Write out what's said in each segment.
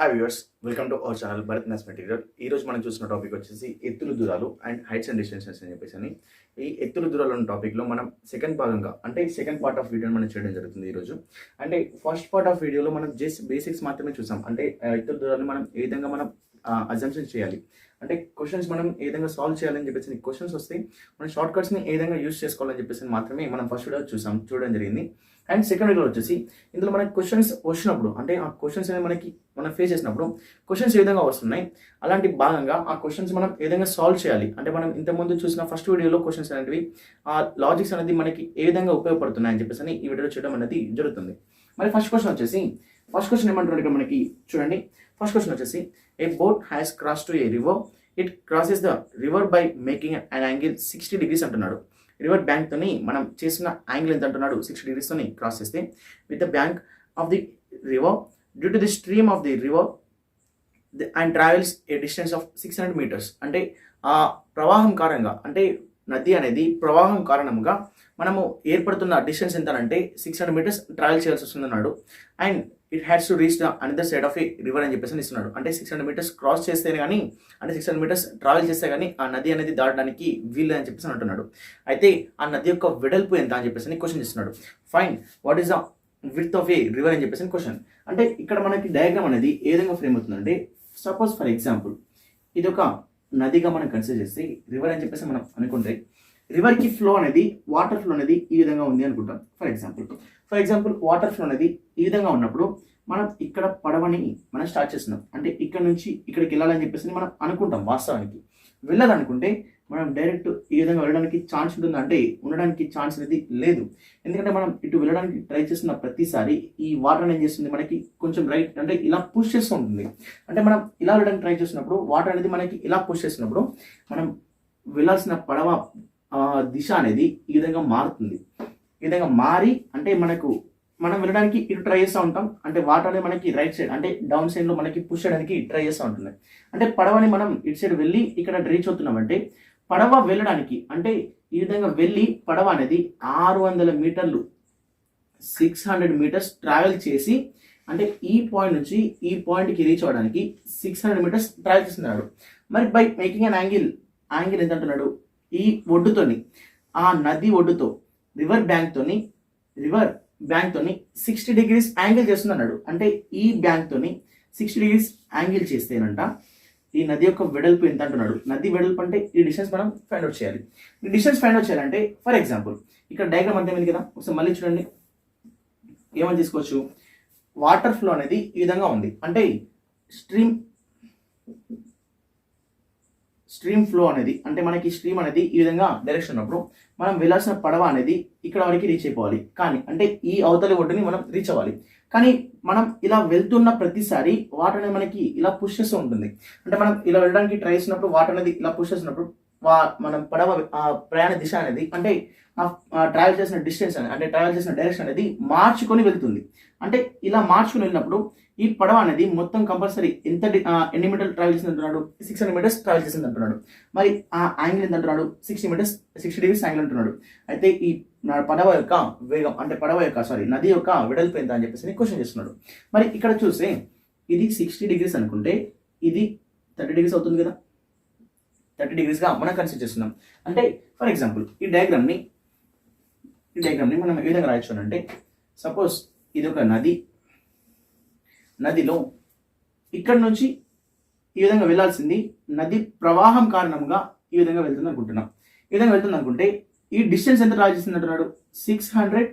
Hi viewers, welcome to our channel Bharat maths material. ఈ రోజు మనం చూసిన టాపిక్ వచ్చేసి ఎత్తులు దూరాలు అండ్ హైట్స్ అండ్ డిస్టెన్సెస్ అని చెప్పేసి ఈ ఎత్తులు దూరాలు అనే టాపిక్లో మనం సెకండ్ భాగంగా అంటే సెకండ్ పార్ట్ ఆఫ్ వీడియోని మనం చేయడం జరుగుతుంది ఈరోజు. అంటే ఫస్ట్ పార్ట్ ఆఫ్ వీడియోలో మనం జస్ట్ బేసిక్స్ మాత్రమే చూసాం. అంటే ఎత్తుల దూరాలను మనం ఏ విధంగా మనం అజంప్షన్స్ చేయాలి, అంటే క్వశ్చన్స్ మనం ఏ విధంగా సాల్వ్ చేయాలని చెప్పేసి క్వశ్చన్స్ వస్తే మనం షార్ట్ కట్స్ని ఏ విధంగా యూస్ చేసుకోవాలని చెప్పేసి మాత్రమే మనం ఫస్ట్ వీడియో చూడడం జరిగింది. అండ్ సెకండ్ వీడియో వచ్చేసి ఇందులో మనకి క్వశ్చన్స్ వచ్చినప్పుడు అంటే ఆ క్వశ్చన్స్ అనేవి మనం ఫేస్ చేసినప్పుడు క్వశ్చన్స్ ఏ విధంగా వస్తున్నాయి, అలాంటి భాగంగా ఆ క్వశ్చన్స్ మనం ఏ విధంగా సాల్వ్ చేయాలి. అంటే మనం ఇంతకుముందు చూసిన ఫస్ట్ వీడియోలో క్వశ్చన్స్ అనేవి ఆ లాజిక్స్ అనేది మనకి ఏ విధంగా ఉపయోగపడుతున్నాయి అని చెప్పేసి ఈ వీడియోలో చేయడం అనేది జరుగుతుంది. మరి ఫస్ట్ క్వశ్చన్ ఏమంటున్నారు ఇక్కడ మనకి చూడండి. ఫస్ట్ క్వశ్చన్ వచ్చేసి a boat has cross to a river, it crosses the river by making an angle 60 degrees అంటున్నాడు. రివర్ బ్యాంక్ తోని మనం చేసిన యాంగిల్ ఎంత అంటున్నాడు, 60 degrees తోని క్రాస్ చేస్తే with the bank of the river due to the stream of the river and travels a distance of 600 meters. అంటే ఆ ప్రవాహం కారణంగా అంటే నది అనేది ప్రవాహం కారణంగా మనము ఏర్పడుతున్న డిస్టెన్స్ ఎంత అంటే 600 meters ట్రావెల్ చేయాల్సి వస్తుందన్నాడు. And it has to reach the another side of a river అని చెప్పేసి ఇస్తున్నాడు. అంటే 600 meters క్రాస్ చేస్తేనే కానీ అంటే 600 meters ట్రావెల్ చేస్తే కానీ ఆ నది అనేది దాటడానికి వీలు అని చెప్పేసి అంటున్నాడు. అయితే ఆ నది యొక్క వెడల్పు ఎంత అని చెప్పేసి క్వశ్చన్ ఇస్తున్నాడు. Fine what is the width of a river అని చెప్పేసి క్వశ్చన్. అంటే ఇక్కడ మనకి డయాగ్రామ్ అనేది ఏ విధంగా ఫ్రేమ్ అవుతుందంటే, సపోజ్ ఫర్ ఎగ్జాంపుల్ ఇది ఒక నదిగా మనం కన్సిడర్ చేస్తే రివర్ అని చెప్పేసి మనం అనుకుంటే రివర్కి ఫ్లో అనేది వాటర్ ఫ్లో అనేది ఈ విధంగా ఉంది అనుకుంటాం. ఫర్ ఎగ్జాంపుల్ వాటర్ ఫ్లో అనేది ఈ విధంగా ఉన్నప్పుడు మనం ఇక్కడ పడవని మనం స్టార్ట్ చేస్తున్నాం. అంటే ఇక్కడ నుంచి ఇక్కడికి వెళ్ళాలని చెప్పేసి మనం అనుకుంటాం. వాస్తవానికి వెళ్ళాలనుకుంటే మనం డైరెక్ట్ ఈ విధంగా వెళ్ళడానికి ఛాన్స్ ఉంటుందా అంటే ఉండడానికి ఛాన్స్ అనేది లేదు. ఎందుకంటే మనం ఇటు వెళ్ళడానికి ట్రై చేస్తున్న ప్రతిసారి ఈ వాటర్ ఏం చేస్తుంది మనకి కొంచెం రైట్ అంటే ఇలా పుష్ చేస్తూ ఉంటుంది. అంటే మనం ఇలా వెళ్ళడానికి ట్రై చేస్తున్నప్పుడు వాటర్ అనేది మనకి ఇలా పుష్ చేస్తున్నప్పుడు మనం వెళ్ళాల్సిన పడవ దిశ అనేది ఈ విధంగా మారుతుంది. ఈ విధంగా మారి అంటే మనం వెళ్ళడానికి ఇటు ట్రై చేస్తూ ఉంటాం. అంటే వాటర్ అనేది మనకి రైట్ సైడ్ అంటే డౌన్ సైడ్లో మనకి పుష్ చేయడానికి ట్రై చేస్తూ ఉంటుంది. అంటే పడవని మనం ఇటు సైడ్ వెళ్ళి ఇక్కడ రీచ్ అవుతున్నామంటే పడవ వెళ్ళడానికి అంటే ఈ విధంగా వెళ్ళి పడవ అనేది 600 meters 600 meters ట్రావెల్ చేసి అంటే ఈ పాయింట్ నుంచి ఈ పాయింట్కి రీచ్ అవ్వడానికి 600 meters ట్రావెల్ చేస్తున్నాడు. మరి బై మేకింగ్ అన్ యాంగిల్ ఎంత అంటున్నాడు, ఈ ఒడ్డుతోని ఆ నది ఒడ్డుతో రివర్ బ్యాంక్ తోని 60 degrees యాంగిల్ చేస్తున్నాడు. అంటే ఈ బ్యాంక్ తోని 60 degrees యాంగిల్ చేస్తేనంట ఈ నది యొక్క వెడల్పు ఎంత అంటున్నాడు. నది వెడల్పు అంటే ఈ డిస్టెన్స్ మనం ఫైండ్ అవుట్ చేయాలి. ఈ డిస్టెన్స్ ఫైండ్ అవుట్ చేయాలంటే ఫర్ ఎగ్జాంపుల్ ఇక్కడ డయాగ్రామ్ అంతేమైంది కదా, ఒకసారి మళ్ళీ చూడండి. ఏమని తీసుకోవచ్చు, వాటర్ ఫ్లో అనేది ఈ విధంగా ఉంది. అంటే స్ట్రీమ్ ఫ్లో అనేది అంటే మనకి స్ట్రీమ్ అనేది ఈ విధంగా డైరెక్షన్ ఉన్నప్పుడు మనం వెళ్ళాల్సిన పడవ అనేది ఇక్కడ వరకు రీచ్ అయిపోవాలి. కానీ అంటే ఈ అవతలి ఒడ్డుని మనం రీచ్ అవ్వాలి. కానీ మనం ఇలా వెళ్తున్న ప్రతిసారి వాటర్ అనేది మనకి ఇలా పుష్ చేస్తూ ఉంటుంది. అంటే మనం ఇలా వెళ్ళడానికి ట్రై చేసినప్పుడు వాటర్ అనేది ఇలా పుష్ చేసినప్పుడు మనం పడవ ప్రయాణ దిశ అనేది అంటే ట్రావెల్ చేసిన డిస్టెన్స్ అంటే ట్రావెల్ చేసిన డైరెక్షన్ అనేది మార్చుకొని వెళ్తుంది. అంటే ఇలా మార్చుకొని వెళ్ళినప్పుడు ఈ పడవ అనేది మొత్తం కంపల్సరీ ఎన్ని మీటర్లు ట్రావెల్ చేసింది అంటున్నాడు, 600 meters ట్రావెల్ చేసింది అంటున్నాడు. మరి ఆ యాంగిల్ ఎంత అంటున్నాడు, 60 degrees యాంగిల్ అంటున్నాడు. అయితే ఈ పడవ యొక్క వేగం అంటే నది యొక్క వెడల్పు ఎంత అని చెప్పేసి క్వశ్చన్ చేస్తున్నాడు. మరి ఇక్కడ చూస్తే ఇది 60 degrees అనుకుంటే ఇది 30 degrees అవుతుంది కదా. 30 degreesగా మనం కన్సిడర్ చేస్తున్నాం. అంటే ఫర్ ఎగ్జాంపుల్ ఈ డయాగ్రామ్ని మనం ఏ విధంగా రాయొచ్చు అంటే, సపోజ్ ఇది ఒక నదిలో ఇక్కడ నుంచి ఈ విధంగా వెళ్ళాల్సింది నది ప్రవాహం కారణంగా ఈ విధంగా వెళ్తుంది అనుకుంటున్నాం. ఈ విధంగా వెళ్తుంది అనుకుంటే ఈ డిస్టెన్స్ ఎంత ట్రావెల్ చేసింది అంటున్నాడు, 600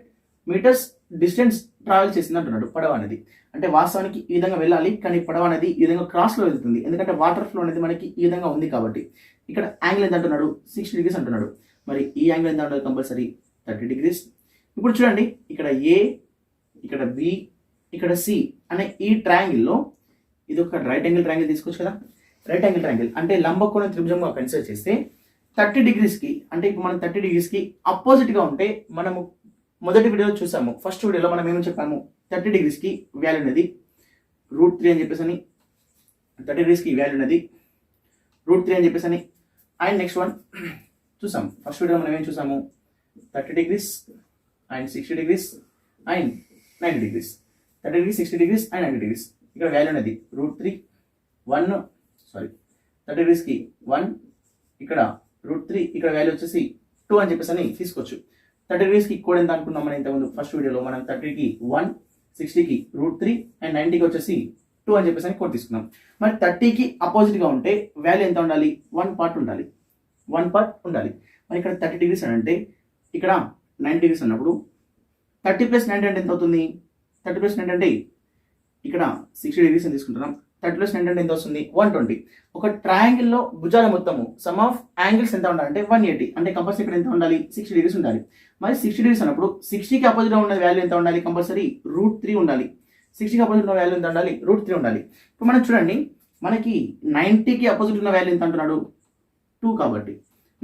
meters డిస్టెన్స్ ట్రావెల్ చేసింది అంటున్నాడు పడవ అనేది. అంటే వాస్తవానికి ఈ విధంగా వెళ్ళాలి, కానీ పడవ అనేది ఈ విధంగా క్రాస్లో వెళ్తుంది. ఎందుకంటే వాటర్ ఫ్లో అనేది మనకి ఈ విధంగా ఉంది కాబట్టి. ఇక్కడ యాంగిల్ ఎంత అంటున్నాడు, 60 degrees అంటున్నాడు. మరి ఈ యాంగిల్ ఎంత అంటారు, కంపల్సరీ 30 degrees. ఇప్పుడు చూడండి ఇక్కడ ఏ, ఇక్కడ బి, ఇక్కడ సి అనే ఈ ట్రయాంగిల్లో ఇది ఒక రైట్ యాంగిల్ ట్రయాంగిల్ తీసుకోవచ్చు కదా. రైట్ యాంగిల్ ట్రయాంగిల్ అంటే లంబకోణ త్రిభుజంగా కన్సిడర్ చేస్తే 30 degreesకి అంటే ఇప్పుడు మనం 30 degreesకి అపోజిట్గా ఉంటే మనము మొదటి వీడియోలో చూసాము. ఫస్ట్ వీడియోలో మనం ఏమని చెప్పాము, 30 degreesకి వాల్యూ అనేది √3 అని చెప్పేసి 30 degreesకి వాల్యూ అనేది √3 అని చెప్పేసి అండ్ నెక్స్ట్ వన్ చూసాము. ఫస్ట్ వీడియోలో మనం ఏం చూసాము, 30 degrees and 60 degrees and 90 degrees. 30 degrees, 60 degrees and 90 degrees. ఇక్కడ వాల్యూ అనేది √3 1 సారీ 30 degreesకి 1 ఇక్కడ √3 ఇక్కడ వాల్యూ వచ్చేసి 2 అని చెప్పేసి అని తీసుకోవచ్చు. 30 degreesకి కోడ్ ఎంత అనుకున్నాం మనం ఇంతకుముందు ఫస్ట్ వీడియోలో. మనం 30కి 1, 60కి √3 అండ్ 90కి వచ్చేసి 2 అని చెప్పేసి అని కోడ్ తీసుకున్నాం. మరి 30కి అపోజిట్గా ఉంటే వాల్యూ ఎంత ఉండాలి? 1 పార్ట్ ఉండాలి. 1 పార్ట్ ఉండాలి. మరి ఇక్కడ 30 degrees అని అంటే ఇక్కడ 90 degrees అన్నప్పుడు 30 + 90 అంటే ఎంత అవుతుంది? 30 + 90 అంటే ఇక్కడ 60 degrees అని తీసుకుంటున్నాం. 30 + 90 అంటే ఎంత వస్తుంది? 120. ఒక ట్రయాంగిల్లో భుజాల మొత్తము సమ్ ఆఫ్ యాంగిల్స్ ఎంత ఉండాలంటే 180. అంటే కంపల్సరీ ఇక్కడ ఎంత ఉండాలి? 60 degrees ఉండాలి. మరి 60 degrees అన్నప్పుడు 60కి అపోజిట్గా ఉన్న వాల్యూ ఎంత ఉండాలి? కంపల్సరీ √3 ఉండాలి. 60కి అపోజిట్ ఉన్న వాల్యూ ఎంత ఉండాలి? √3 ఉండాలి. ఇప్పుడు మనం చూడండి, మనకి 90కి అపోజిట్ ఉన్న వాల్యూ ఎంత అంటున్నాడు? 2 కాబట్టి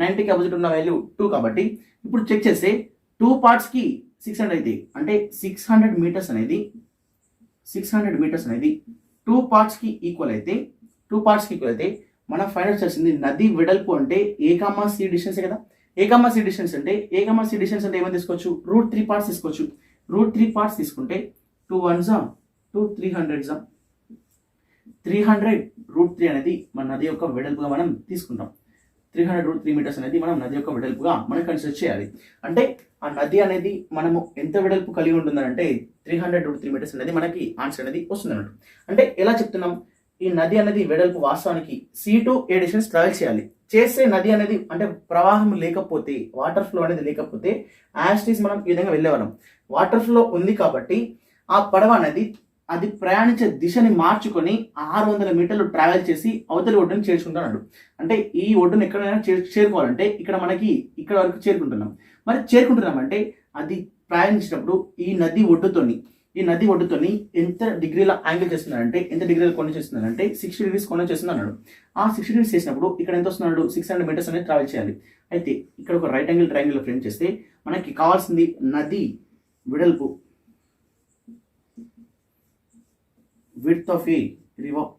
90కి అపోజిట్ ఉన్న వాల్యూ 2 కాబట్టి ఇప్పుడు చెక్ చేస్తే 2 పార్ట్స్కి 600 అయితే అంటే 600 మీటర్స్ అనేది 2 పార్ట్స్కి ఈక్వల్ అయితే మనం ఫైండ్ అవుట్ చేసింది నది వెడల్పు అంటే A, C డిస్టెన్సే కదా. A, C డిస్టెన్స్ అంటే ఏమని తీసుకోవచ్చు? √3 పార్ట్స్ తీసుకోవచ్చు. √3 పార్ట్స్ తీసుకుంటే 2 1s 2 300s 300 √3 అనేది మన నది యొక్క వెడల్పుగా మనం తీసుకుంటాం. 300 √3 మీటర్స్ అనేది మనం నది యొక్క వెడల్పుగా మనం కన్సిడర్ చేయాలి. అంటే ఆ నది అనేది మనము ఎంత వెడల్పు కలిగి ఉంటుందంటే 300 √3 మీటర్స్ అనేది మనకి ఆన్సర్ అనేది వస్తుంది అన్నట్టు. అంటే ఎలా చెప్తున్నాం? ఈ నది అనేది వెడల్పు వాస్తవానికి C to A distance travel చేయాలి. చేస్తే నది అనేది అంటే ప్రవాహం లేకపోతే, వాటర్ ఫ్లో అనేది లేకపోతే యాస్టీస్ మనం ఈ విధంగా వెళ్ళేవాళ్ళం. వాటర్ ఫ్లో ఉంది కాబట్టి ఆ పడవ అనేది అది ప్రయాణించే దిశని మార్చుకొని 600 మీటర్లు ట్రావెల్ చేసి అవతలి ఒడ్డుని చేర్చుకుంటున్నాడు. అంటే ఈ ఒడ్డును ఎక్కడైనా చేరుకోవాలంటే ఇక్కడ మనకి ఇక్కడ వరకు చేరుకుంటున్నాం. మరి చేరుకుంటున్నామంటే అది ప్రయాణించినప్పుడు ఈ నది ఒడ్డుతోని ఎంత డిగ్రీల యాంగిల్ చేస్తున్నాడంటే, ఎంత డిగ్రీల కోణం చేస్తున్నాడంటే 60 degrees కోణం చేస్తుంది అన్నాడు. ఆ 60 degrees చేసినప్పుడు ఇక్కడ ఎంత వస్తున్నాడు? 600 మీటర్స్ అనేది ట్రావెల్ చేయాలి. అయితే ఇక్కడ ఒక రైట్ యాంగిల్ ట్రయాంగిల్ ఫ్రేమ్ చేస్తే మనకి కావాల్సింది నది వెడల్పు, విడ్త్ ఆఫ్ ఏ రివర్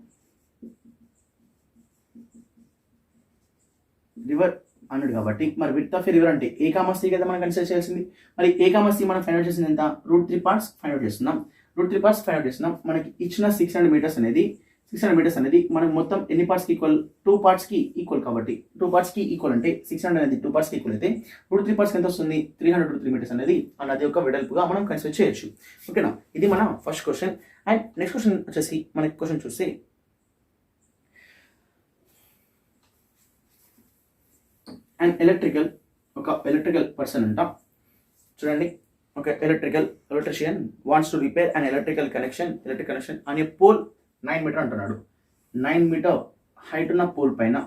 అన్నాడు కాబట్టి మరి విడ్త్ ఆఫ్ ఏ రివర్ అంటే A, C కదా మనం కన్సిడర్ చేయాల్సింది. మరి A, C మనం ఫైండ్ అవుట్ చేసింది ఎంత? √3 పార్ట్స్ ఫైండ్ అవుట్ చేస్తున్నాం. మనకి ఇచ్చిన 600 మీటర్స్ అనేది మనం మొత్తం ఎన్ని పార్ట్స్కి ఈక్వల్? 2 పార్ట్స్కి ఈక్వల్ కాబట్టి 2 పార్ట్స్కి ఈక్వల్ అంటే 600 అనేది 2 పార్ట్స్కి ఈక్వల్ అయితే √3 పార్ట్స్కి ఎంత వస్తుంది? 300 √3 మీటర్స్ అనేది ఆ నది యొక్క వెడల్పుగా మనం కన్సిడర్ చేయొచ్చు. ఓకేనా? ఇది మన first question. And next question వచ్చేసి మనకి క్వశ్చన్ చూస్తే అండ్ ఒక ఎలక్ట్రికల్ పర్సన్ అంట. చూడండి, ఒక electrician wants to repair and electric connection on a pole 9 metre అంటున్నాడు. 9 మీటర్ హైట్ ఉన్న పోల్ పైన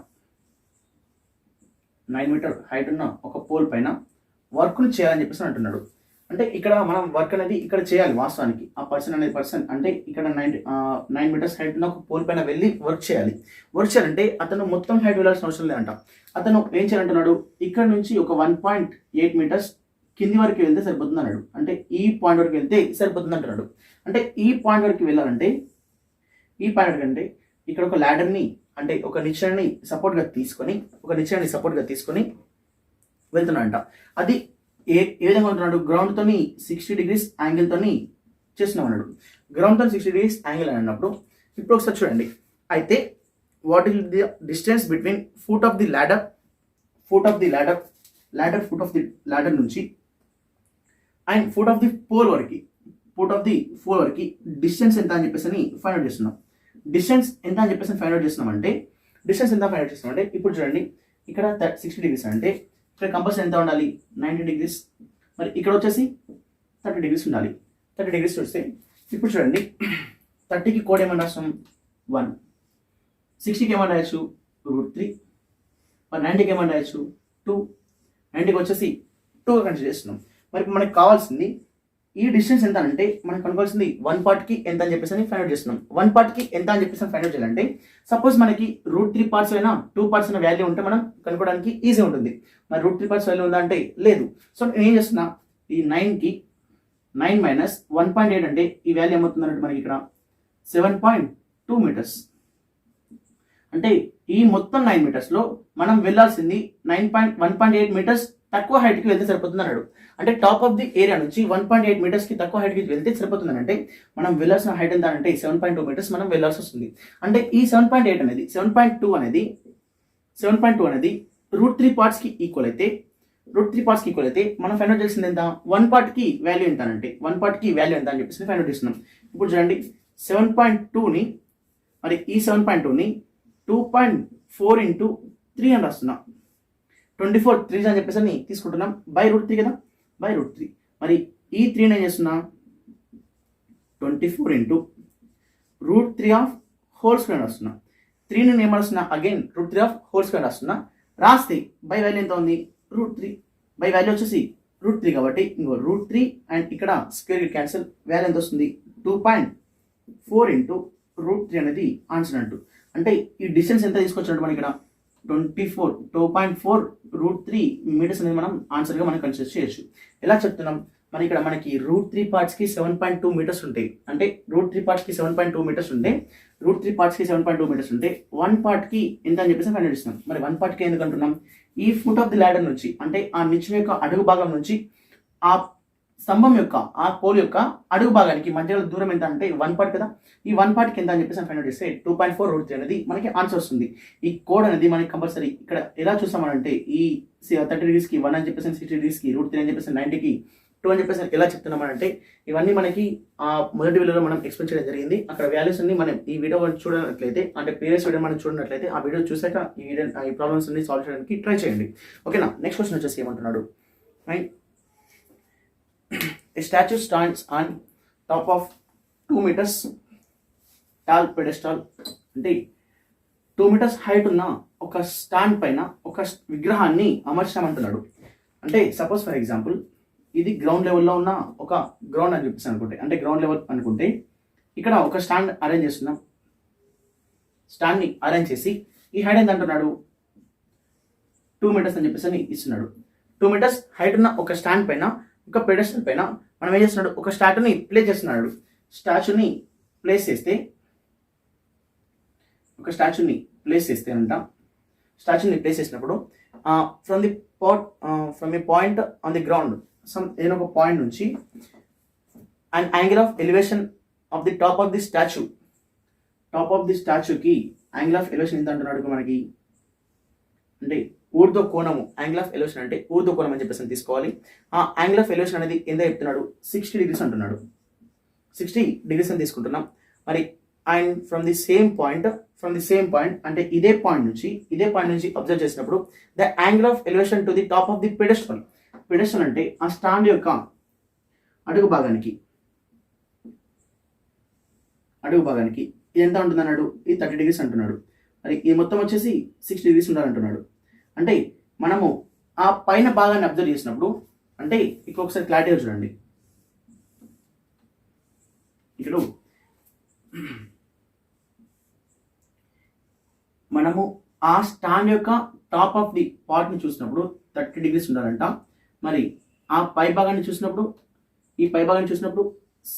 9 మీటర్ హైట్ ఉన్న ఒక పోల్ పైన వర్క్ను చేయాలని చెప్పేసి అంటున్నాడు. అంటే ఇక్కడ మనం వర్క్ అనేది ఇక్కడ చేయాలి వాస్తవానికి. ఆ పర్సన్ అంటే ఇక్కడ 9 మీటర్స్ హైట్ ఉన్న ఒక పోల్ పైన వెళ్ళి వర్క్ చేయాలంటే అతను మొత్తం హైట్ వెళ్ళాల్సిన అవసరం లేదంట. అతను ఏం చేయాలంటున్నాడు? ఇక్కడ నుంచి ఒక 1.8 మీటర్స్ కింది వరకు వెళ్తే సరిపోతుంది అన్నాడు. అంటే ఈ పాయింట్ వరకు వెళ్తే సరిపోతుంది అంటున్నాడు. అంటే ఈ పాయింట్ వరకు వెళ్ళాలంటే ఇక్కడ ఒక ల్యాడర్ని అంటే ఒక నిచ్చెనని సపోర్ట్గా తీసుకొని వెళ్తున్నాడంట. అది ఏ విధంగా ఉంటున్నాడు? గ్రౌండ్తోని 60 degrees యాంగిల్తోని చేస్తున్నాం అన్నాడు. గ్రౌండ్తో 60 degrees యాంగిల్ అని అన్నప్పుడు ఇప్పుడు ఒకసారి చూడండి. అయితే what is the distance between foot of the ladder నుంచి and foot of the pole వరకు డిస్టెన్స్ ఎంత అని చెప్పేసి ఫైండ్ అవుట్ చేస్తున్నాం. డిస్టెన్స్ ఎంత ఫైండ్ అవుట్ చేస్తున్నామంటే ఇప్పుడు చూడండి, ఇక్కడ 60 degrees అంటే ఇక్కడ కంపల్సరీ ఎంత ఉండాలి? 90 degrees. మరి ఇక్కడ వచ్చేసి 30 degrees ఉండాలి. 30 degrees చూస్తే ఇప్పుడు చూడండి, 30కి కోడ్ ఏమని రాస్తాం? 1. 60కి ఏమని రాయొచ్చు? √3. మరి 90కి ఏమని రాయొచ్చు? 2. 90కి వచ్చేసి 2 కన్సిడర్ చేస్తున్నాం. మరి మనకి కావాల్సింది ఈ డిస్టెన్స్ ఎంత అంటే మనం కనుకోవాల్సింది 1 పార్ట్కి ఎంత అని చెప్పేసి ఫైండ్ అవుట్ చేస్తున్నాం. 1 పార్ట్కి ఎంత అని చెప్పేసి ఫైండ్ అవుట్ చేయాలంటే సపోజ్ మనకి √3 పార్ట్స్ అయినా 2 పార్ట్స్ అయినా వాల్యూ ఉంటే మనం కనుక్కోవడానికి ఈజీ ఉంటుంది. మరి √3 పార్ట్స్ వాల్యూ ఉందా అంటే లేదు. సో నేను ఏం చేస్తున్నా, ఈ 9 మైనస్ 1.8 అంటే ఈ వాల్యూ ఏమవుతుంది అన్నట్టు మనకి ఇక్కడ 7.2 మీటర్స్. అంటే ఈ మొత్తం 9 మీటర్స్లో మనం వెళ్ళాల్సింది 1.8 మీటర్స్ తక్కువ హైట్కి వెళ్తే సరిపోతుంది అన్నాడు. అంటే టాప్ ఆఫ్ ది ఏరియా నుంచి 1.8 మీటర్స్కి తక్కువ హైట్కి వెళ్తే సరిపోతుంది అంటే మనం వెళ్ళాల్సిన హైట్ ఎంత అంటే 7.2 మీటర్స్ మనం వెళ్ళాల్సి వస్తుంది. అంటే ఈ 7.8 అనేది 7.2 అనేది √3 పార్ట్స్కి ఈక్వల్ అయితే మనం ఫైండ్ అవుట్ చేసింది ఎంత, 1 పార్ట్కి వాల్యూ ఎంత అంటే 1 పార్ట్కి వాల్యూ ఎంత అని చెప్పేసి ఫైండ్ అవుట్ చేస్తున్నాం. ఇప్పుడు చూడండి 7.2ని మరి ఈ 7.2ని 2.4 into 3 అని రాస్తున్నా. 24 3 అని చెప్పేసి అని తీసుకుంటున్నాం బై √3 కదా, బై √3. మరి ఈ 3 ఏం చేస్తున్నా 24 into √3 ఆఫ్ హోల్ స్క్వేర్ రాస్తున్నా. 3 నేను ఏం రాస్తున్నా అగైన్ √3 ఆఫ్ హోల్ స్క్వేర్ రాస్తున్నా. రాస్తే బై వాల్యూ ఎంత ఉంది √3, బై వాల్యూ వచ్చేసి √3 కాబట్టి ఇంకో √3 అండ్ ఇక్కడ స్క్వేర్ క్యాన్సిల్, వాల్యూ ఎంత వస్తుంది 2.4 into √3 అనేది ఆన్సర్ అంటూ. అంటే ఈ డిస్టెన్స్ ఎంత తీసుకొచ్చినట్టు మనం ఇక్కడ 2.4 √3 మీటర్స్ అనేది మనం ఆన్సర్గా మనం కన్సిడర్ చేయొచ్చు. ఎలా చెప్తున్నాం, మన ఇక్కడ మనకి √3 పార్ట్స్కి 7.2 మీటర్స్ ఉంటాయి. అంటే √3 పార్ట్స్కి 7.2 మీటర్స్ ఉంటే 7.2 మీటర్స్ ఉంటే 1 పార్ట్కి ఎంత అని చెప్పేసి ఫైండ్ అవుట్ చేస్తున్నాం. మరి 1 పార్ట్కి ఎందుకు అంటున్నాం, ఈ ఫుట్ ఆఫ్ ది ల్యాడర్ నుంచి అంటే ఆ నిచ్చెన యొక్క అడుగు భాగం నుంచి ఆ స్తంభం యొక్క ఆ పోల్ యొక్క అడుగు భాగానికి మధ్యలో దూరం ఎంత అంటే 1 పార్ట్ కదా, ఈ 1 పార్ట్కి ఎంత అని చెప్పేసి ఫైండ్ అవుట్ చేస్తే 2.4 √3 అనేది మనకి ఆన్సర్ వస్తుంది. ఈ కోడ్ అనేది మనకి కంపల్సరీ ఇక్కడ ఎలా చూస్తామనంటే ఈ 30 degreesకి 1 అని చెప్పేసి 60 degreesకి √3 అని చెప్పేసి 90కి 2 అని చెప్పేసి ఎలా చెప్తున్నామనంటే ఇవన్నీ మనకి మొదటి వీడియోలో మనం ఎక్స్ప్లెయిన్ చేయడం జరిగింది. అక్కడ వాల్యూస్ అన్ని మనం ఈ వీడియో చూడనట్లయితే అంటే ప్రీవియస్ వీడియో మనం చూడనట్లయితే ఆ వీడియో చూసాక ఈ ప్రాబ్లమ్స్ అన్ని సాల్వ్ చేయడానికి ట్రై చేయండి. ఓకేనా. నెక్స్ట్ క్వశ్చన్ వచ్చేసి ఏమంటున్నాడు, right, A statue stands on top of 2 meters tall pedestal. అంటే 2 meters హైట్ ఉన్న ఒక స్టాండ్ పైన ఒక విగ్రహాన్ని అమర్చామంటున్నాడు. అంటే సపోజ్ ఫర్ ఎగ్జాంపుల్ ఇది గ్రౌండ్ లెవెల్లో ఉన్న ఒక గ్రౌండ్ అని చెప్పేసి అనుకుంటే, అంటే గ్రౌండ్ లెవెల్ అనుకుంటే ఇక్కడ ఒక స్టాండ్ అరేంజ్ చేస్తున్నాం. స్టాండ్ని అరేంజ్ చేసి ఈ హైట్ ఎంత అంటున్నాడు 2 meters అని చెప్పేసి ఇస్తున్నాడు. 2 meters హైట్ ఉన్న ఒక స్టాండ్ పైన ఒక పెడెస్టల్ పైన మనం ఏం చేస్తున్నాడు, ఒక స్టాచ్యూని ప్లేస్ చేస్తున్నాడు. స్టాచ్యూని ప్లేస్ చేస్తే చేసినప్పుడు from a point on the ground ఏదైనా ఒక పాయింట్ నుంచి and angle of elevation of the top of the స్టాచ్యూకి యాంగిల్ ఆఫ్ ఎలివేషన్ ఎంత అంటున్నాడు మనకి అంటే ఊర్ధ్వ కోణము. యాంగిల్ ఆఫ్ ఎలివేషన్ అంటే ఊర్ధ్వ కోణం అని చెప్పేసి తీసుకోవాలి. ఆ యాంగిల్ ఆఫ్ ఎలివేషన్ అనేది ఎంత చెప్తున్నాడు 60 degrees అంటున్నాడు. 60 degrees అని తీసుకుంటున్నాం. మరి and from the same point అంటే ఇదే పాయింట్ నుంచి అబ్జర్వ్ చేసినప్పుడు the angle of elevation to the top of the pedestal అంటే ఆ స్టాండ్ యొక్క అడుగు భాగానికి ఇది ఎంత ఉంటుంది అన్నాడు, ఇది 30 degrees అంటున్నాడు. మరి ఈ మొత్తం వచ్చేసి 60 degrees ఉండాలంటున్నాడు. అంటే మనము ఆ పైన భాగాన్ని అబ్జర్వ్ చేసినప్పుడు అంటే ఇక్కడ ఒకసారి క్లారిటీగా చూడండి, ఇక్కడ మనము ఆ స్టాండ్ యొక్క టాప్ ఆఫ్ ది పార్ట్ని చూసినప్పుడు 30 degrees ఉండాలంట. మరి ఆ పై భాగాన్ని చూసినప్పుడు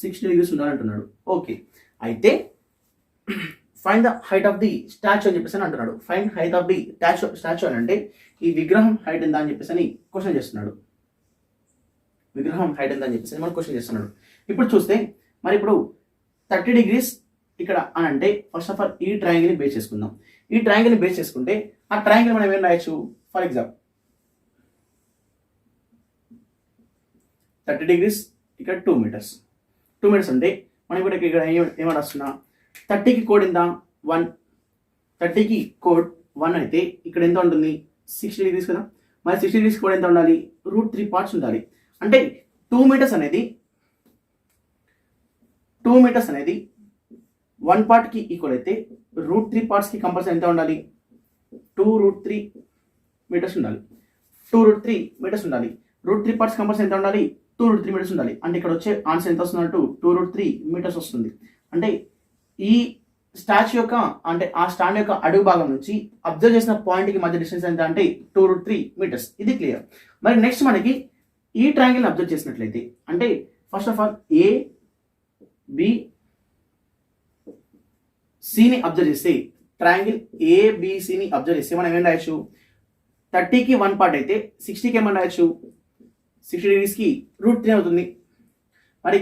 60 degrees ఉండాలంటున్నాడు. ఓకే, అయితే find the height of the statue అని చెప్పేసి అంటున్నాడు. Find height of the statue అని అంటే ఈ విగ్రహం హైట్ ఎంత అని చెప్పేసి క్వశ్చన్ చేస్తున్నాడు. మనం క్వశ్చన్ చేస్తున్నాడు. ఇప్పుడు చూస్తే మరి ఇప్పుడు 30 degrees ఇక్కడ అని అంటే ఫస్ట్ ఆఫ్ ఆల్ ఈ ట్రయాంగిల్ని బేస్ చేసుకుందాం. ఈ ట్రయాంగిల్ని బేస్ చేసుకుంటే ఆ ట్రయాంగిల్ మనం ఏం రాయొచ్చు, ఫర్ ఎగ్జాంపుల్ 30 degrees ఇక్కడ 2 meters అంటే మనం ఇప్పుడు ఇక్కడ ఏమని వస్తున్నా 30కి కోడ్ ఎంత 1, 30కి కోడ్ 1 అయితే ఇక్కడ ఎంత ఉంటుంది 60 degrees కదా. మరి 60 degrees కోడ్ ఎంత ఉండాలి √3 parts ఉండాలి. అంటే 2 meters అనేది 1 పార్ట్కి ఈక్వల్ అయితే √3 partsకి కంపల్సరీ ఎంత ఉండాలి 2√3 meters ఉండాలి. √3 parts కంపల్సరీ ఎంత ఉండాలి 2√3 meters ఉండాలి. అంటే ఇక్కడ వచ్చే ఆన్సర్ ఎంత వస్తున్నట్టు 2√3 meters వస్తుంది. అంటే ఈ స్టాచ్యూ యొక్క అంటే ఆ స్టాండ్ యొక్క అడుగు భాగం నుంచి అబ్జర్వ్ చేసిన పాయింట్కి మధ్య డిస్టెన్స్ ఎంత అంటే 2√3 meters. ఇది క్లియర్. మరి నెక్స్ట్ మనకి ఈ ట్రయాంగిల్ని అబ్జర్వ్ చేసినట్లయితే అంటే ఫస్ట్ ఆఫ్ ఆల్ ఏబిసిని అబ్జర్వ్ చేస్తే ట్రయాంగిల్ ఏబిసిని అబ్జర్వ్ చేస్తే మనం ఏం రాయొచ్చు 30కి 1 పార్ట్ అయితే 60కి ఏమన్నా రాయొచ్చు, 60 degreesకి √3 అవుతుంది. మరి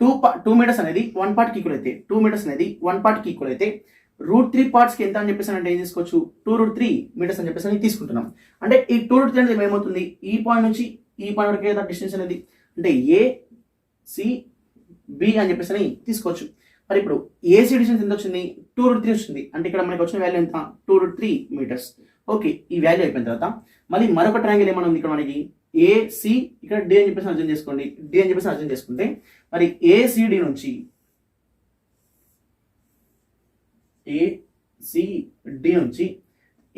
2 మీటర్స్ అనేది 1 పార్ట్కి ఈక్వల్ అయితే 2 మీటర్స్ అనేది 1 పార్ట్కి ఈక్వల్ అయితే √3 పార్ట్స్కి ఎంత అని చెప్పేసి అంటే ఏం తీసుకోవచ్చు, 2√3 మీటర్స్ అని చెప్పేసి అని తీసుకుంటున్నాం. అంటే ఈ 2√3 అనేది ఏమవుతుంది, ఈ పాయింట్ నుంచి ఈ పాయింట్ వరకు ఏదైనా డిస్టెన్స్ అనేది అంటే AB అని చెప్పేసి అని తీసుకోవచ్చు. మరి ఇప్పుడు ఏసీ డిస్టెన్స్ ఎంత వచ్చింది, 2√3 వచ్చింది. అంటే ఇక్కడ మనకి వచ్చిన వాల్యూ ఎంత, 2√3 మీటర్స్. ఓకే, ఈ వాల్యూ అయిపోయిన తర్వాత మళ్ళీ మరొక ట్రయాంగిల్ ఏమైనా ఉంది ఇక్కడ మనకి, ఏసీ, ఇక్కడ డి అని చెప్పేసి అర్థం చేసుకోండి, డి అని చెప్పేసి అర్థం చేసుకుంటే మరి ఏసీడి నుంచి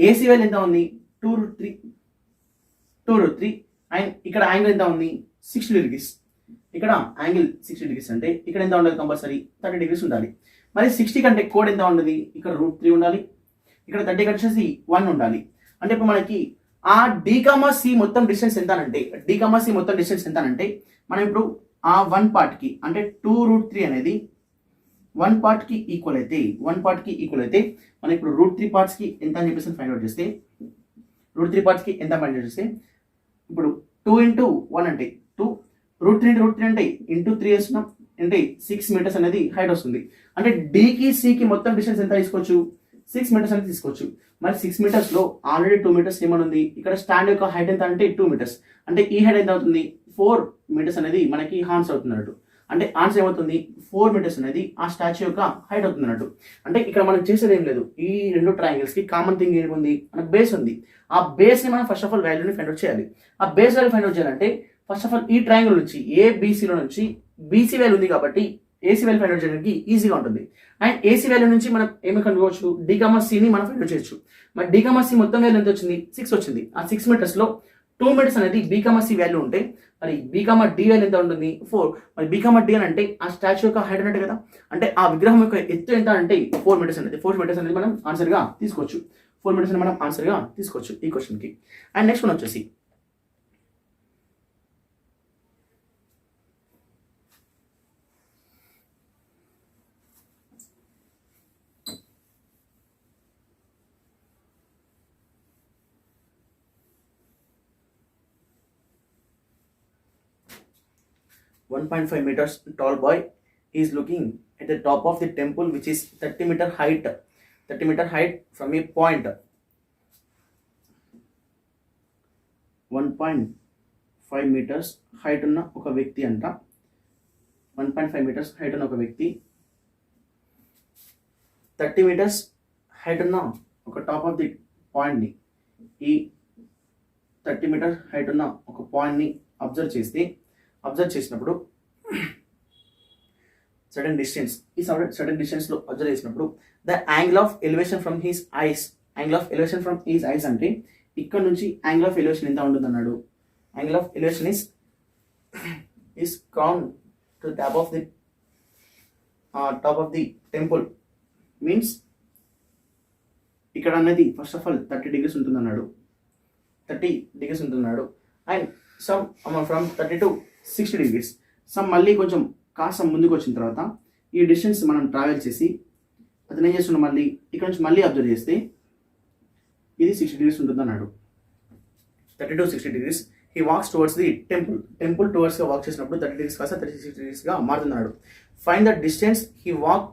ఏసీ వాల్యూ ఎంత ఉంది, 2√3 అండ్ ఇక్కడ యాంగిల్ ఎంత ఉంది, 60 degrees. ఇక్కడ యాంగిల్ 60 degrees అంటే ఇక్కడ ఎంత ఉండాలి, కంపల్సరీ 30 degrees ఉండాలి. మరి 60 కంటే కోడ్ ఎంత ఉండదు, ఇక్కడ √3 ఉండాలి, ఇక్కడ 30 కంటే 1 ఉండాలి. అంటే ఇప్పుడు మనకి ఆ D,C మొత్తం డిస్టెన్స్ ఎంత అంటే, D,C మొత్తం డిస్టెన్స్ ఎంత అంటే మనం ఇప్పుడు ఆ 1 పార్ట్కి అంటే 2√3 అనేది 1 పార్ట్కి ఈక్వల్ అయితే మనం ఇప్పుడు √3 పార్ట్స్కి ఎంత అని చెప్పేసి ఫైండ్ అవుట్ చేస్తే, √3 పార్ట్స్కి ఎంత ఫైండ్ అవుట్ చేస్తే ఇప్పుడు 2 into 1 అంటే 2, √3 into √3 అంటే ఇంటూ 3 వేస్తున్నాం అంటే 6 మీటర్స్ అనేది హైట్ వస్తుంది. అంటే డీకి సికి మొత్తం డిస్టెన్స్ ఎంత తీసుకోవచ్చు, 6 మీటర్స్ అనేది తీసుకోవచ్చు. మరి 6 మీటర్స్లో ఆల్రెడీ 2 మీటర్స్ ఏమని ఉంది, ఇక్కడ స్టాండ్ యొక్క హైట్ ఎంత అంటే 2 మీటర్స్. అంటే ఈ హైట్ ఎంత అవుతుంది, 4 మీటర్స్ అనేది మనకి ఆన్సర్ అవుతుంది అన్నట్టు. అంటే ఆన్సర్ ఏమవుతుంది, 4 మీటర్స్ అనేది ఆ స్టాచ్యూ యొక్క హైట్ అవుతుంది అన్నట్టు. అంటే ఇక్కడ మనం చేసేది ఏం లేదు, ఈ రెండు ట్రయాంగిల్స్కి కామన్ థింగ్ ఏంటి ఉంది, మనకు బేస్ ఉంది. ఆ బేస్ని మనం ఫస్ట్ ఆఫ్ ఆల్ వాల్యూని ఫైండ్ అవుట్ చేయాలి. ఆ బేస్ వాల్యూ ఫైండ్ అవుట్ చేయాలంటే ఫస్ట్ ఆఫ్ ఆల్ ఈ ట్రయాంగిల్ నుంచి ఏబిసిలో నుంచి బీసీ వాల్యూ ఉంది కాబట్టి ఏసీ వాల్యూ ఫైండ్ అవుట్ చేయడానికి ఈజీగా ఉంటుంది. అండ్ ఏసీ వాల్యూ నుంచి మనం ఏమి కనుక్కోవచ్చు, D,Cని మనం ఫైండ్ అవుట్ చేయొచ్చు. మరి D,C మొత్తం వాల్యూ ఎంత వచ్చింది, 6 వచ్చింది. ఆ 6 మీటర్స్లో 2 మీటర్స్ అనేది B,C వాల్యూ ఉంటే మరి B,D వాల్యూ ఎంత ఉంటుంది, 4. మరి B,D అని అంటే ఆ స్టాచ్యూ యొక్క హైట్ అన్నట్టు కదా. అంటే ఆ విగ్రహం యొక్క ఎత్తు ఎంత అంటే 4 మీటర్స్ అనేది. 4 మీటర్స్ అనేది మనం ఆన్సర్గా తీసుకోవచ్చు. 4 మీటర్స్ అనేది మనం ఆన్సర్గా తీసుకోవచ్చు ఈ క్వశ్చన్కి. అండ్ నెక్స్ట్ వన్ వచ్చేసి 1.5 meters tall boy is looking at the top of the temple which is 30 meter height from a point. 1.5 meters height ఉన్న ఒక వ్యక్తి అంట, 1.5 meters height ఉన్న ఒక వ్యక్తి 30 meters height ఉన్న ఒక టాప్ ఆఫ్ ది పాయింట్ని, ఈ 30 meters height ఉన్న ఒక పాయింట్ని అబ్జర్వ్ చేసినప్పుడు సడన్ డిస్టెన్స్లో అబ్జర్వ్ చేసినప్పుడు the angle of elevation from his eyes అంటే ఇక్కడ నుంచి యాంగిల్ ఆఫ్ ఎలివేషన్ ఎంత ఉంటుంది అన్నాడు. Angle of elevation is crown to the top of the temple means ఇక్కడ అనేది ఫస్ట్ ఆఫ్ ఆల్ 30 degrees ఉంటుంది అన్నాడు. And sum from 30 to 60 degrees. Some మళ్ళీ కొంచెం కాస్త ముందుకు వచ్చిన తర్వాత ఈ డిస్టెన్స్ మనం ట్రావెల్ చేసి అతను ఏం చేస్తున్నాం, మళ్ళీ ఇక్కడ నుంచి మళ్ళీ అబ్జర్వ్ చేస్తే ఇది 60 degrees ఉంటుంది అన్నాడు. 30 to 60 degrees. He walks towards the temple టువర్డ్స్గా వాక్ చేసినప్పుడు 30 degrees కాస్త 36 degreesగా మారుతున్నాడు. Find the distance he walk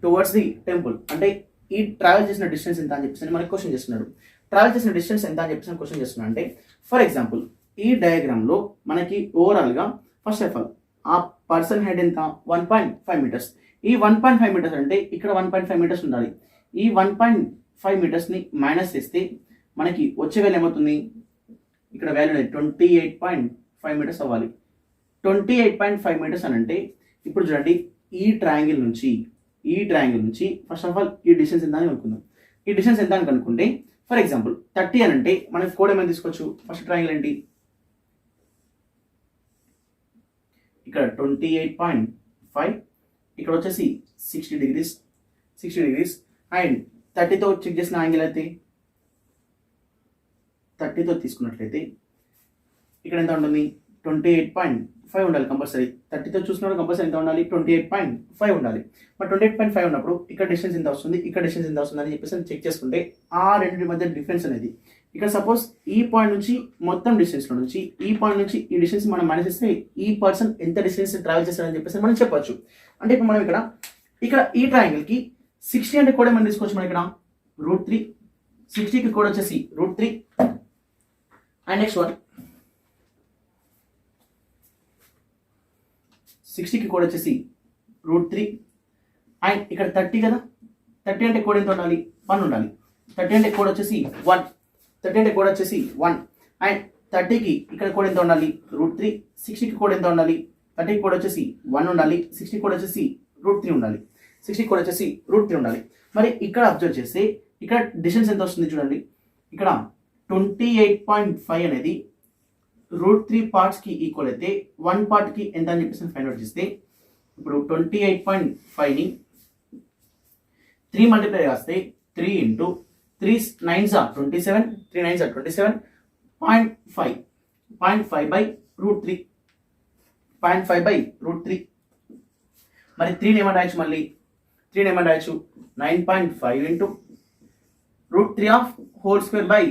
towards the temple. అంటే ఈ ట్రావెల్ చేసిన డిస్టెన్స్ ఎంత అని చెప్పేసి మనకి క్వశ్చన్ చేస్తున్నాడు. ట్రావెల్ చేసిన డిస్టెన్స్ ఎంత అని చెప్పేసి క్వశ్చన్ చేస్తున్నాడు. అంటే ఫర్ ఎగ్జాంపుల్ ఈ డయాగ్రామ్లో మనకి ఓవరాల్గా ఫస్ట్ ఆఫ్ ఆల్ ఆ పర్సన్ హెడ్ ఎంత 1.5 meters. ఈ 1.5 meters అంటే ఇక్కడ 1.5 meters ఉండాలి. ఈ 1.5 metersని మైనస్ చేస్తే మనకి వచ్చే వాల్యూ ఏమవుతుంది, ఇక్కడ వాల్యూ 28.5 meters అవ్వాలి. 28.5 meters అని అంటే ఇప్పుడు చూడండి ఈ ట్రయాంగిల్ నుంచి ఫస్ట్ ఆఫ్ ఆల్ ఈ డిస్టెన్స్ ఎంత అని అనుకుందాం. ఈ డిస్టెన్స్ ఎంత అని కనుక్కుంటే ఫర్ ఎగ్జాంపుల్ 30 అని అంటే మనకి కోడ్ ఏమైనా తీసుకోవచ్చు. ఫస్ట్ ట్రయాంగిల్ ఏంటి, ఇక్కడ 28.5, ఇక్కడ వచ్చేసి 60 degrees అండ్ 30తో చెక్ చేసిన యాంగిల్ అయితే 30తో తీసుకున్నట్లయితే ఇక్కడ ఎంత ఉంటుంది 28.5 ఉండాలి కంపల్సరీ. 30తో చూసినప్పుడు కంపల్సరీ ఎంత ఉండాలి 28.5 ఉండాలి. మరి 28.5 ఉన్నప్పుడు ఇక్కడ డిస్టెన్స్ ఎంత వస్తుంది, ఇక్కడ డిస్టెన్స్ ఎంత వస్తుంది అని చెప్పేసి చెక్ చేసుకుంటే ఆ రెండింటి మధ్య డిఫరెన్స్ అనేది ఇక్కడ సపోజ్ ఈ పాయింట్ నుంచి మొత్తం డిస్టెన్స్లో నుంచి ఈ పాయింట్ నుంచి ఈ డిస్టెన్స్ మనం మైనస్ చేస్తే ఈ పర్సన్ ఎంత డిస్టెన్స్ ట్రావెల్ చేస్తారని చెప్పేసి మనం చెప్పొచ్చు. అంటే ఇప్పుడు మనం ఇక్కడ ఈ ట్రయాంగిల్కి 60 అంటే కూడా మనం తీసుకోవచ్చు. మనం ఇక్కడ √3, 60కి కూడా వచ్చేసి √3 అండ్ నెక్స్ట్ వన్ 60కి కూడా వచ్చేసి √3 అండ్ ఇక్కడ 30 కదా, 30 అంటే కూడా ఎంత ఉండాలి, 1 ఉండాలి. 30 అంటే కూడా వచ్చేసి 1, 30 అంటే కూడా వచ్చేసి 1 అండ్ 30కి ఇక్కడ కూడా ఎంత ఉండాలి, √3. 60కి కూడా ఎంత ఉండాలి, 30కి కూడా వచ్చేసి 1 ఉండాలి. 60కి కూడా వచ్చేసి √3 ఉండాలి. 60కి కూడా వచ్చేసి √3 ఉండాలి. మరి ఇక్కడ అబ్జర్వ్ చేస్తే ఇక్కడ డిస్టెన్స్ ఎంత వస్తుంది చూడండి. ఇక్కడ 28.5 అనేది √3 పార్ట్స్కి ఈక్వల్ అయితే 1 పార్ట్కి ఎంత అని చెప్పేసి ఫైండ్ అవుట్ చేస్తే ఇప్పుడు 28.5ని 3 మల్టిప్లై చేస్తే 3 into 3 9s are 27, 3 9s are 27, 0.5, 0.5 by √3, 0.5 by √3. మరి 3 ఏమని రాయొచ్చు, మళ్ళీ 3 ఏమని రాయొచ్చు, 9.5 into √3 of whole square by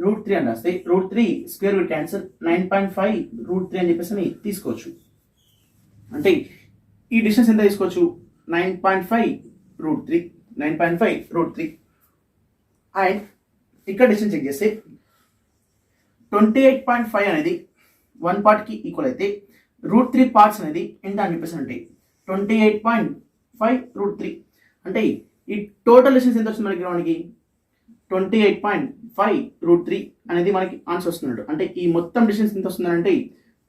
√3 అని రాస్తే √3 స్క్వేర్ రూట్ క్యాన్సల్ 9.5 √3 అని చెప్పేసి తీసుకోవచ్చు. అంటే ఈ డిస్టెన్స్ ఎంత తీసుకోవచ్చు, 9.5 √3, 9.5 √3 అండ్ ఇక్కడ డిస్టెన్స్ చెక్ చేస్తే 28.5 అనేది 1 పార్ట్కి ఈక్వల్ అయితే √3 పార్ట్స్ అనేది ఎంత అని చెప్పేసి అంటే 28.5 √3. అంటే ఈ టోటల్ డిస్టెన్స్ ఎంత వస్తుంది మనకి 28.5 √3 అనేది మనకి ఆన్సర్ వస్తున్నట్టు. అంటే ఈ మొత్తం డిస్టెన్స్ ఎంత వస్తుంది అంటే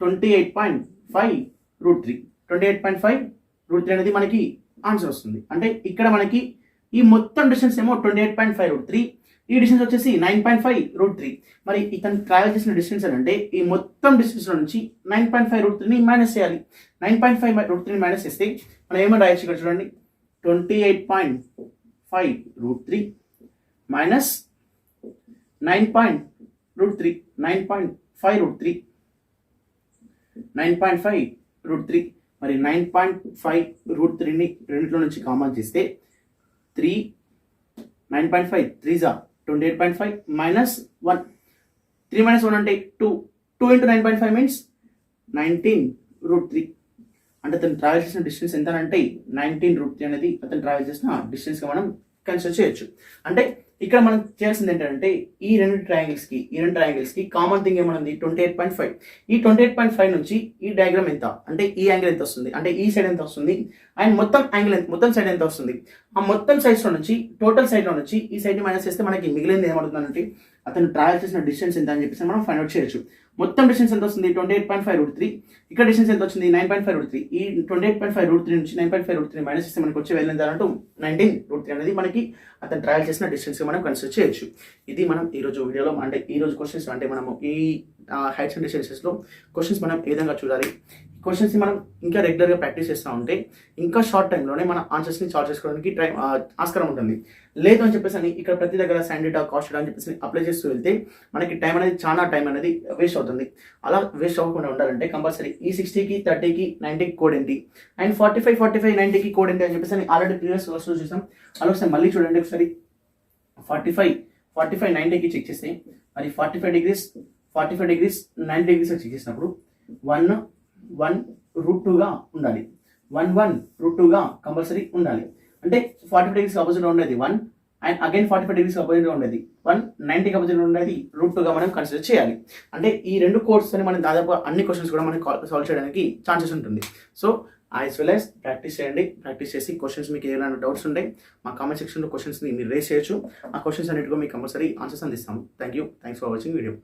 28.5 √3, 28.5 √3 అనేది మనకి ఆన్సర్ వస్తుంది. అంటే ఇక్కడ మనకి ఈ మొత్తం డిస్టెన్స్ ఏమో 28.5 √3, ఈ డిస్టెన్స్ వచ్చేసి 9.5 √3. మరి ఇతను ట్రావెల్ చేసిన డిస్టెన్స్ అంటే ఈ మొత్తం డిస్టెన్స్ నుంచి 9.5 √3ని మైనస్ చేయాలి. 9.5 √3ని మైనస్ చేస్తే మనం ఏమని రాయొచ్చు, ఇక్కడ చూడండి 28.5 √3 మైనస్ 9.5 √3, 9.5 √3. మరి 9.5 √3ని రెండిట్లో నుంచి కామన్ చేస్తే 3, 9.5 3s are 28.5 minus 1, 3 minus 1 అంటే 2 into 9.5 means 19 √3. అంటే అతను ట్రావెల్ చేసిన డిస్టెన్స్ ఎంత అంటే 19 √3 అనేది అతను ట్రావెల్ చేసిన డిస్టెన్స్గా మనం కన్సిడర్ చేయొచ్చు. అంటే ఇక్కడ మనం చేయాల్సింది ఏంటంటే ఈ రెండు ట్రయాంగిల్స్కి కామన్ థింగ్ ఏమన్నది 28.5. ఈ 28.5 నుంచి ఈ డయాగ్రామ్ ఎంత అంటే ఈ యాంగిల్ ఎంత వస్తుంది, అంటే ఈ సైడ్ ఎంత వస్తుంది అండ్ మొత్తం సైడ్ ఎంత వస్తుంది, ఆ మొత్తం సైడ్స్లో నుంచి టోటల్ సైడ్లో నుంచి ఈ సైడ్ని మైనస్ చేస్తే మనకి మిగిలింది ఏమవుతుందంటే అతను ట్రావెల్ చేసిన డిస్టెన్స్ ఎంత అని చెప్పేసి మనం ఫైండ్ అవుట్ చేయొచ్చు. మొత్తం డిస్టెన్స్ ఎంత వస్తుంది 28.5 √3, ఇక్కడ డిస్టెన్స్ ఎంత వచ్చింది 9.5 √3. ఈ 28.5 √3 నుంచి 9.5 √3 మైనస్ చేస్తే మనకి వచ్చే వాల్యూ ఎంత అంటూ 19 √3 అనేది మనకి అతను ట్రావెల్ చేసిన డిస్టెన్స్గా మనం కన్సిడర్ చేయొచ్చు. ఇది మనం ఈరోజు వీడియోలో అంటే ఈరోజు క్వశ్చన్స్ అంటే మనము ఈ హైట్స్ అండ్ డిస్టెన్సెస్లో క్వశ్చన్స్ మనం ఏ విధంగా చూడాలి, క్వశ్చన్స్ని మనం ఇంకా రెగ్యులర్గా ప్రాక్టీస్ చేస్తూ ఉంటే ఇంకా షార్ట్ టైంలోనే మన ఆన్సర్స్ని సాల్వ్ చేసుకోవడానికి ఆస్కారం ఉంటుంది. లేదు అని చెప్పేసి ఇక్కడ ప్రతి దగ్గర సైన్ డేటా కాస్ట్ అని చెప్పేసి అప్లై చేస్తూ వెళ్తే మనకి చాలా టైం అనేది వేస్ట్ అవుతుంది. అలా వేస్ట్ అవ్వకుండా ఉండాలంటే కంపల్సరీ ఈ 60కి 30కి 90కి కోడ్ ఏంటి అండ్ 45 90కి కోడ్ ఏంటి అని చెప్పేసి ఆల్రెడీ ప్రీవియస్ క్లాస్లో చూసాం. అలా ఒకసారి మళ్ళీ చూడండి ఒకసారి. 45 90కి చెక్ చేస్తే మరి 45 degrees 90 degrees చెక్ చేసినప్పుడు 1 √2గా ఉండాలి, 1 √2గా కంపల్సరీ ఉండాలి. అంటే 45 degrees ఆపోజిట్ ఉండేది 1 అండ్ అగైన్ 45 degrees ఆపోజిట్ ఉండేది 1, 90కి ఆపోజిట్ ఉండేది √2గా మనం కన్సిడర్ చేయాలి. అంటే ఈ రెండు కోడ్స్ అని మనం దాదాపు అన్ని క్వశ్చన్స్ కూడా మనం సాల్వ్ చేయడానికి ఛాన్సెస్ ఉంటుంది. So as well as practice చేయండి. ప్రాక్టీస్ చేసి క్వశ్చన్స్ మీకు ఏమైనా డౌట్స్ ఉంటే మా కామెంట్ సెక్షన్లో క్వశ్చన్స్ని మీరు రేస్ చేయొచ్చు. ఆ క్వశ్చన్స్ అన్నిటికీ మీకు కంపల్సరీ ఆన్సర్స్ అందిస్తాము. Thanks for watching video.